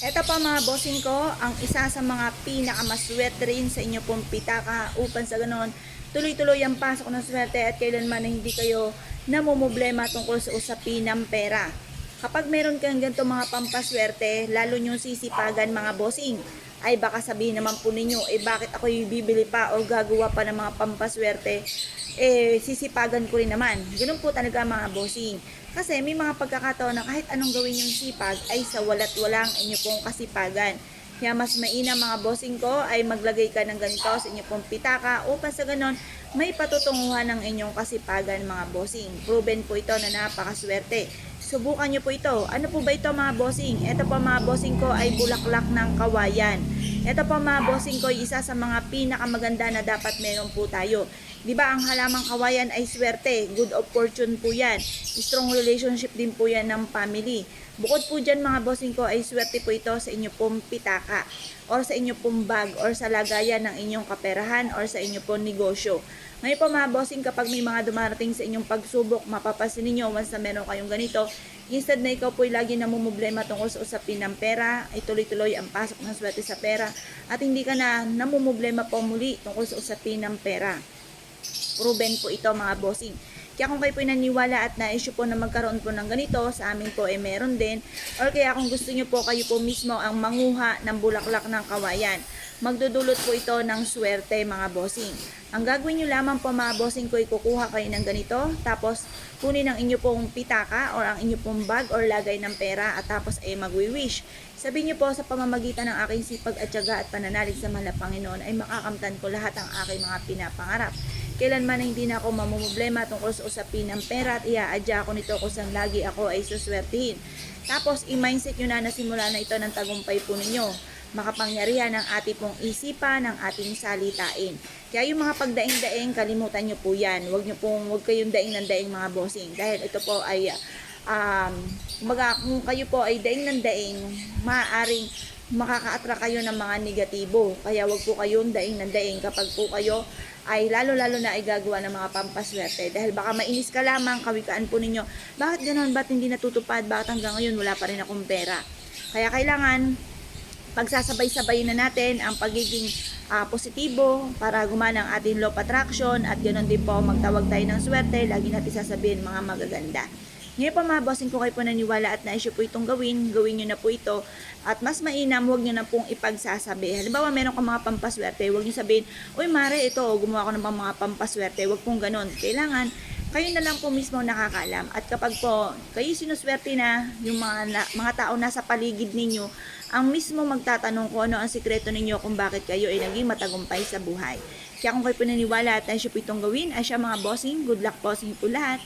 Ito po mga bossing ko, ang isa sa mga pinakamaswerte rin sa inyo pong pitaka upang sa ganon tuloy-tuloy ang pasok ng swerte at kailanman na hindi kayo namumblema tungkol sa usapin ng pera. Kapag meron kang ganito mga pampaswerte, lalo nyong sisipagan mga bossing, ay baka sabihin naman po ninyo, bakit ako bibili pa o gagawa pa ng mga pampaswerte, sisipagan ko rin naman. Ganun po talaga mga bossing. Kasi may mga pagkakataon na kahit anong gawin yung sipag ay sa walat walang inyo pong kasipagan. Kaya mas mainam mga bossing ko ay maglagay ka ng ganito sa inyo pong pitaka upang sa ganon may patutunguhan ng inyong kasipagan mga bossing. Proven po ito na napakaswerte. Subukan nyo po ito. Ano po ba ito mga bossing? Ito po mga bossing ko ay bulaklak ng kawayan. Ito po mga bossing ko ay isa sa mga pinakamaganda na dapat meron po tayo. Diba ang halamang kawayan ay swerte, good of fortune po yan. Strong relationship din po yan ng family. Bukod po dyan mga bossing ko ay swerte po ito sa inyo pong pitaka or sa inyo pong bag or sa lagayan ng inyong kaperahan or sa inyo pong negosyo. Ngayon po mga bossing, kapag may mga dumarating sa inyong pagsubok, mapapasin ninyo once na meron kayong ganito, instead na ikaw po ay lagi namumblema tungkol sa usapin ng pera, ay tuloy-tuloy ang pasok ng swerte sa pera at hindi ka na namumblema po muli tungkol sa usapin ng pera. Proven po ito mga bossing. Kaya kung kayo po naniwala at na-issue po na magkaroon po ng ganito, sa amin po ay meron din. Or kaya kung gusto nyo po, kayo po mismo ang manguha ng bulaklak ng kawayan. Magdudulot po ito ng swerte mga bossing. Ang gagawin nyo lamang po mga bossing ko, kukuha kayo ng ganito, tapos kunin ang inyo pong pitaka or ang inyo pong bag or lagay ng pera at tapos ay magwi-wish. Sabihin nyo po sa pamamagitan ng aking sipag at tiyaga at pananalig sa mahal na Panginoon ay makakamtan ko lahat ang aking mga pinapangarap. Kailanman na hindi na ako mamumblema tungkol sa usapin ng pera at iaadya ako nito kung saan lagi ako ay suswertihin. Tapos i-mindset nyo na simula na ito ng tagumpay po ninyo. Makapangyarihan ng ating pong isipan, ng ating salitain. Kaya yung mga pagdaing-daing, kalimutan nyo po yan. Huwag kayong daing ng daing mga bossing. Dahil ito po ay, kung kayo po ay daing ng daing, maaaring makaka-attract kayo ng mga negatibo. Kaya wag po kayong daing ng daing kapag po kayo ay lalo-lalo na ay gagawa ng mga pampaswerte. Dahil baka mainis ka lamang, kawikaan po ninyo, bakit ganoon, ba't hindi natutupad, bakit hanggang ngayon wala pa rin akong pera. Kaya kailangan pagsasabay-sabay na natin ang pagiging positibo para gumana ang ating law of attraction at ganoon din po magtawag tayo ng swerte, lagi natin sasabihin mga magaganda. Ngayon po mga bossing ko kayo po naniwala at na-issue po itong gawin nyo na po ito at mas mainam, huwag nyo na pong ipagsasabi. Halimbawa meron kang mga pampaswerte, huwag nyo sabihin, uy Mare, ito gumawa ko ng mga pampaswerte, huwag pong ganon. Kailangan kayo na lang po mismo nakakaalam at kapag po kayo sinuswerte na yung mga tao nasa paligid ninyo, ang mismo magtatanong kung ano ang sikreto ninyo kung bakit kayo ay naging matagumpay sa buhay. Kaya kung kayo po naniwala at na-issue po itong gawin, ay siya mga bossing, good luck po sa inyo po lahat.